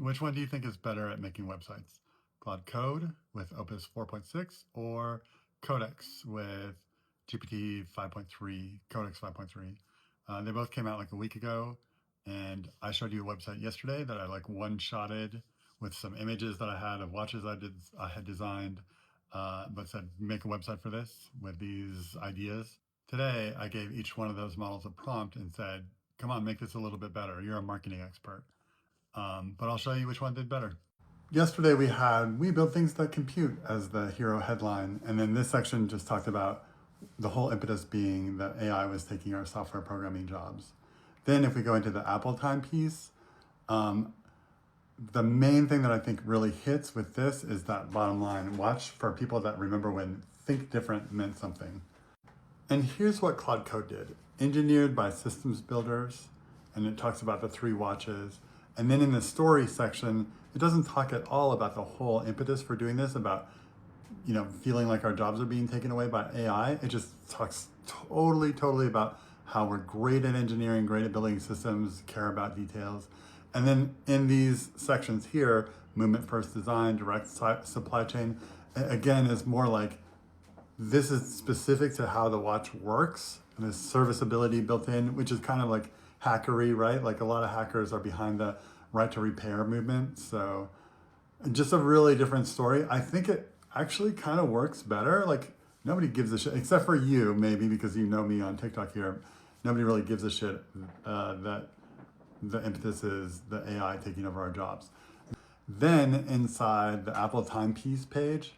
Which one do you think is better at making websites? Claude Code with Opus 4.6 or Codex with GPT 5.3, Codex 5.3? They both came out like a week ago, and I showed you a website yesterday that I like one-shotted with some images that I had of watches I had designed, but said make a website for this with these ideas. Today, I gave each one of those models a prompt and said, come on, make this a little bit better. You're a marketing expert. But I'll show you which one did better. Yesterday we built things that compute as the hero headline. And then this section just talked about the whole impetus being that AI was taking our software programming jobs. Then if we go into the Apple time piece, the main thing that I think really hits with this is that bottom line. Watch for people that remember when think different meant something. And here's what Claude Code did. Engineered by systems builders, and it talks about the 3 watches. And then in the story section, it doesn't talk at all about the whole impetus for doing this, about feeling like our jobs are being taken away by AI. It just talks totally about how we're great at engineering, great at building systems, care about details. And then in these sections here, movement first design, direct supply chain, again, is more like this is specific to how the watch works, and there's serviceability built in, which is kind of like hackery, right? Like a lot of hackers are behind the right to repair movement. So just a really different story. I think it actually kind of works better. Like nobody gives a shit, except for you, maybe because you know me on TikTok here. Nobody really gives a shit that the impetus is the AI taking over our jobs. Then inside the Apple timepiece page,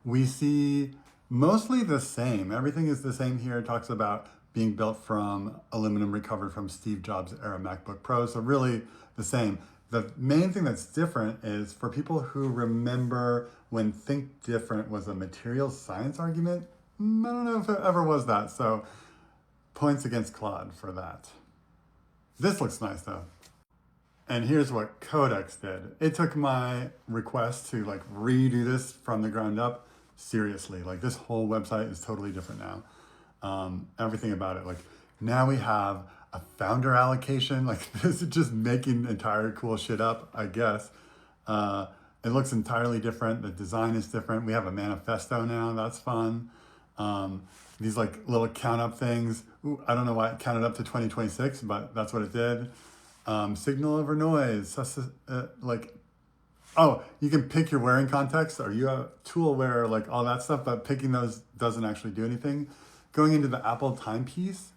we see mostly the same. Everything is the same here. It talks about being built from aluminum recovered from Steve Jobs' era MacBook Pro. So really the same. The main thing that's different is for people who remember when think different was a materials science argument. I don't know if it ever was that. So points against Claude for that. This looks nice though. And here's what Codex did. It took my request to like redo this from the ground up seriously. Like this whole website is totally different now. Everything about it. Like now we have a founder allocation. Like this is just making entire cool shit up, I guess. It looks entirely different. The design is different. We have a manifesto now. That's fun. These like little count up things. Ooh, I don't know why it counted up to 2026, but that's what it did. Signal over noise. Oh, you can pick your wearing context. Are you a tool wearer? Like all that stuff, but picking those doesn't actually do anything. Going into the Apple timepiece,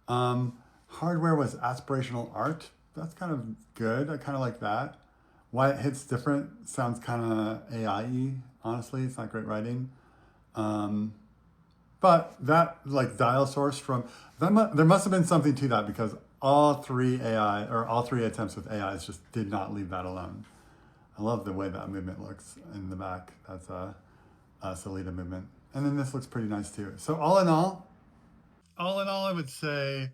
hardware was aspirational art. That's kind of good. I kind of like that. Why it hits different sounds kind of AI-y, honestly. It's not great writing. But that like dial source from, there must have been something to that because all 3 attempts with AIs just did not leave that alone. I love the way that movement looks in the back. That's a Salida movement. And then this looks pretty nice too. So all in all, I would say,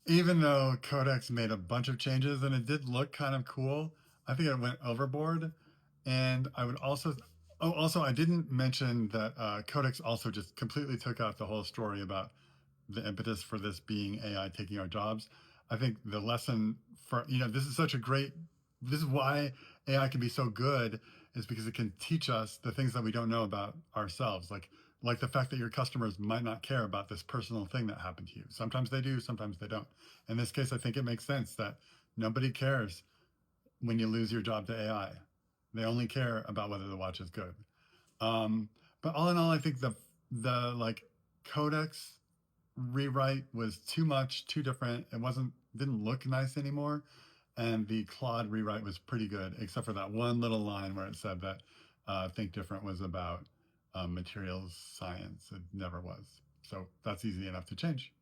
even though Codex made a bunch of changes and it did look kind of cool, I think it went overboard. And I would also, I didn't mention that Codex also just completely took out the whole story about the impetus for this being AI taking our jobs. I think the lesson for, this is why AI can be so good, is because it can teach us the things that we don't know about ourselves. Like the fact that your customers might not care about this personal thing that happened to you. Sometimes they do, sometimes they don't. In this case, I think it makes sense that nobody cares when you lose your job to AI. They only care about whether the watch is good. But all in all, I think the like Codex rewrite was too much, too different. Didn't look nice anymore. And the Claude rewrite was pretty good, except for that one little line where it said that Think Different was about materials science. It never was. So that's easy enough to change.